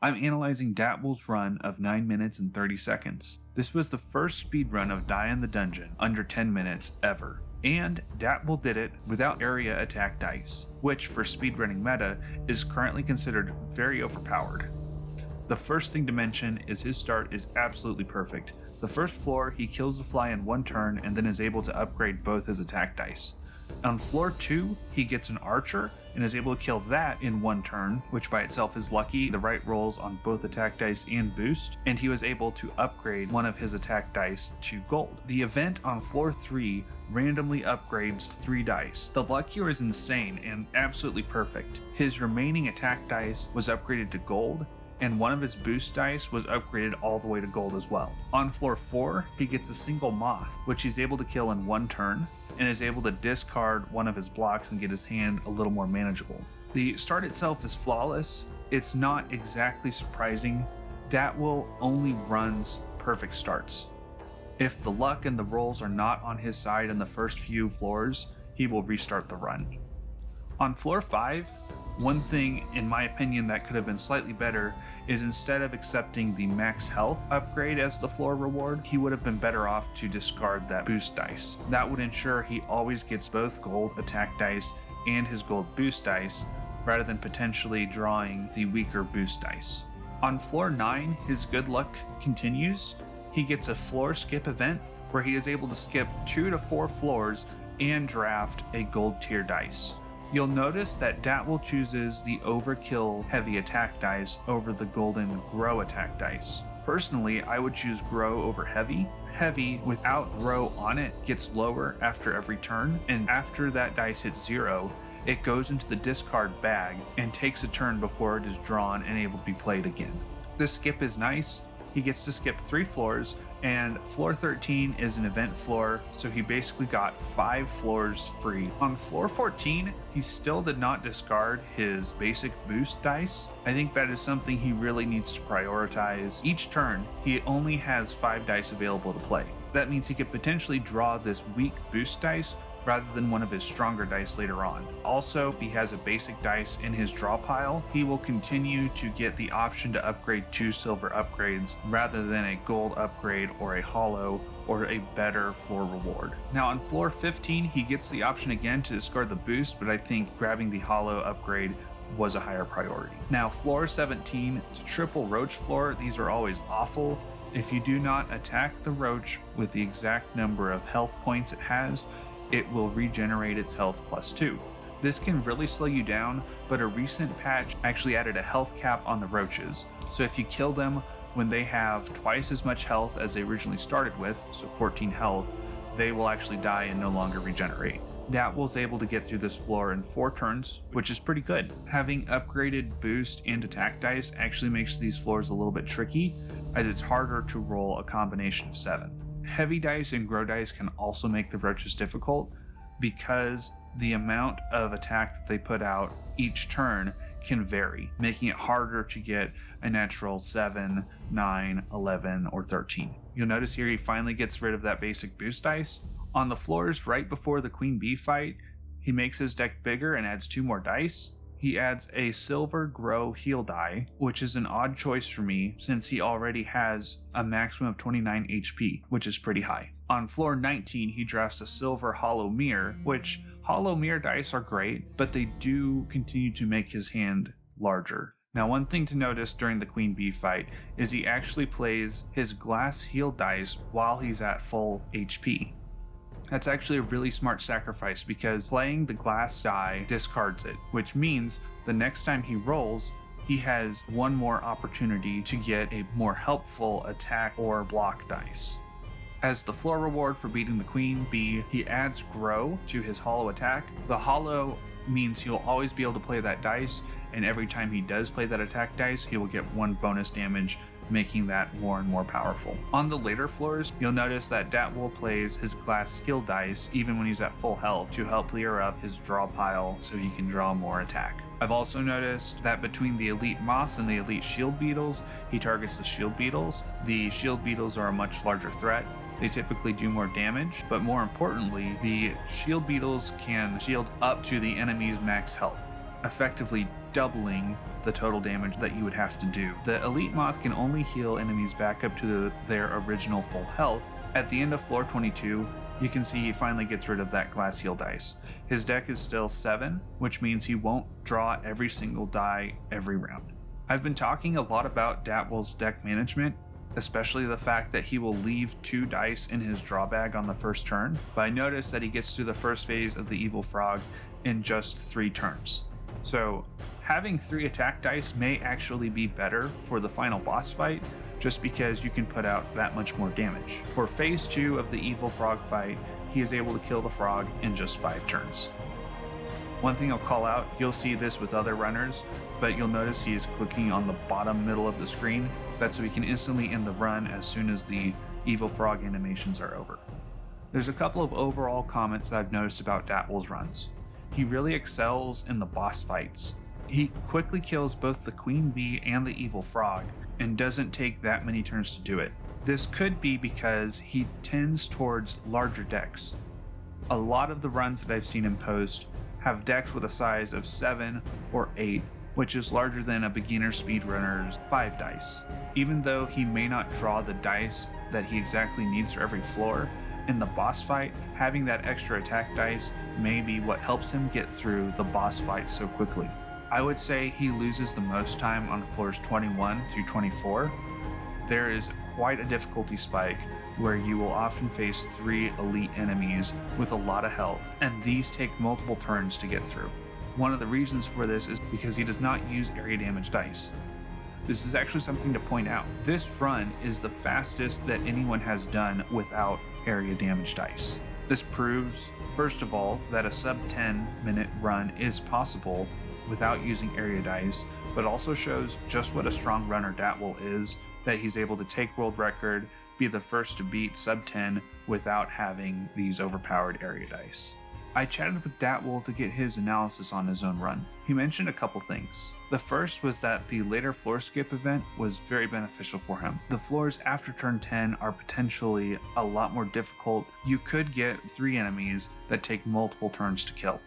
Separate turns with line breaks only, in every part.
I'm analyzing datwul's run of 9 minutes and 30 seconds. This was the first speedrun of Die in the Dungeon under 10 minutes ever. And datwul did it without area attack dice, which for speedrunning meta is currently considered very overpowered. The first thing to mention is his start is absolutely perfect. The first floor, he kills the fly in one turn and then is able to upgrade both his attack dice. On floor 2, he gets an archer and is able to kill that in one turn, which by itself is lucky, the right rolls on both attack dice and boost, and he was able to upgrade one of his attack dice to gold. The event on floor 3 randomly upgrades 3 dice. The luck here is insane and absolutely perfect. His remaining attack dice was upgraded to gold, and one of his boost dice was upgraded all the way to gold as well. On floor 4, he gets a single moth, which he's able to kill in one turn, and is able to discard one of his blocks and get his hand a little more manageable. The start itself is flawless. It's not exactly surprising. datwul only runs perfect starts. If the luck and the rolls are not on his side in the first few floors, he will restart the run. On floor 5, one thing in my opinion that could have been slightly better is instead of accepting the max health upgrade as the floor reward, he would have been better off to discard that boost dice. That would ensure he always gets both gold attack dice and his gold boost dice, rather than potentially drawing the weaker boost dice. On floor 9, his good luck continues. He gets a floor skip event where he is able to skip 2 to 4 floors and draft a gold tier dice. You'll notice that datwul chooses the overkill heavy attack dice over the golden grow attack dice. Personally, I would choose grow over heavy. Heavy without grow on it gets lower after every turn, and after that dice hits 0, it goes into the discard bag and takes a turn before it is drawn and able to be played again. This skip is nice. He gets to skip 3 floors, and floor 13 is an event floor, so he basically got 5 floors free. On floor 14, he still did not discard his basic boost dice. I think that is something he really needs to prioritize. Each turn, he only has 5 dice available to play. That means he could potentially draw this weak boost dice rather than one of his stronger dice later on. Also, if he has a basic dice in his draw pile, he will continue to get the option to upgrade 2 silver upgrades rather than a gold upgrade or a hollow or a better floor reward. Now on floor 15, he gets the option again to discard the boost, but I think grabbing the hollow upgrade was a higher priority. Now floor 17, it's a triple roach floor. These are always awful. If you do not attack the roach with the exact number of health points it has, it will regenerate its health +2. This can really slow you down, but a recent patch actually added a health cap on the roaches. So if you kill them when they have twice as much health as they originally started with, so 14 health, they will actually die and no longer regenerate. datwul's able to get through this floor in 4 turns, which is pretty good. Having upgraded boost and attack dice actually makes these floors a little bit tricky, as it's harder to roll a combination of 7. Heavy dice and grow dice can also make the roaches difficult because the amount of attack that they put out each turn can vary, making it harder to get a natural 7, 9, 11, or 13. You'll notice here he finally gets rid of that basic boost dice. On the floors right before the Queen Bee fight, he makes his deck bigger and adds 2 more dice. He adds a silver grow heal die, which is an odd choice for me since he already has a maximum of 29 HP, which is pretty high. On floor 19, he drafts a silver hollow mirror, which hollow mirror dice are great, but they do continue to make his hand larger. Now, one thing to notice during the Queen Bee fight is he actually plays his glass heal dice while he's at full HP. That's actually a really smart sacrifice because playing the glass die discards it, which means the next time he rolls, he has one more opportunity to get a more helpful attack or block dice. As the floor reward for beating the Queen Bee, he adds Grow to his hollow attack. The hollow means he'll always be able to play that dice, and every time he does play that attack dice, he will get 1 bonus damage, making that more and more powerful. On the later floors, you'll notice that datwul plays his glass skill dice even when he's at full health to help clear up his draw pile so he can draw more attack. I've also noticed that between the elite moths and the elite shield beetles, he targets the shield beetles. The shield beetles are a much larger threat. They typically do more damage, but more importantly, the shield beetles can shield up to the enemy's max health, effectively doubling the total damage that you would have to do. The Elite Moth can only heal enemies back up to their original full health. At the end of floor 22, you can see he finally gets rid of that glass heal dice. His deck is still 7, which means he won't draw every single die every round. I've been talking a lot about datwul's deck management, especially the fact that he will leave 2 dice in his draw bag on the first turn, but I noticed that he gets through the first phase of the Evil Frog in just 3 turns. So having 3 attack dice may actually be better for the final boss fight, just because you can put out that much more damage. For phase 2 of the Evil Frog fight, he is able to kill the frog in just 5 turns. One thing I'll call out, you'll see this with other runners, but you'll notice he is clicking on the bottom middle of the screen. That's so he can instantly end the run as soon as the Evil Frog animations are over. There's a couple of overall comments that I've noticed about datwul's runs. He really excels in the boss fights. He quickly kills both the Queen Bee and the Evil Frog, and doesn't take that many turns to do it. This could be because he tends towards larger decks. A lot of the runs that I've seen him post have decks with a size of 7 or 8, which is larger than a beginner speedrunner's 5 dice. Even though he may not draw the dice that he exactly needs for every floor, in the boss fight, having that extra attack dice may be what helps him get through the boss fight so quickly. I would say he loses the most time on floors 21 through 24. There is quite a difficulty spike where you will often face 3 elite enemies with a lot of health, and these take multiple turns to get through. One of the reasons for this is because he does not use area damage dice. This is actually something to point out. This run is the fastest that anyone has done without area damage dice. This proves, first of all, that a sub 10 minute run is possible without using area dice, but also shows just what a strong runner datwul is, that he's able to take world record, be the first to beat sub 10 without having these overpowered area dice. I chatted with datwul to get his analysis on his own run. He mentioned a couple things. The first was that the later floor skip event was very beneficial for him. The floors after turn 10 are potentially a lot more difficult. You could get 3 enemies that take multiple turns to kill.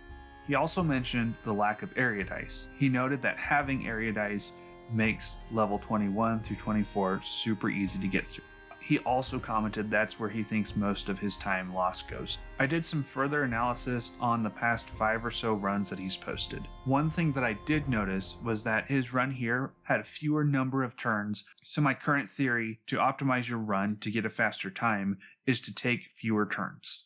He also mentioned the lack of area dice. He noted that having area dice makes level 21 through 24 super easy to get through. He also commented that's where he thinks most of his time lost goes. I did some further analysis on the past 5 or so runs that he's posted. One thing that I did notice was that his run here had a fewer number of turns, so my current theory to optimize your run to get a faster time is to take fewer turns.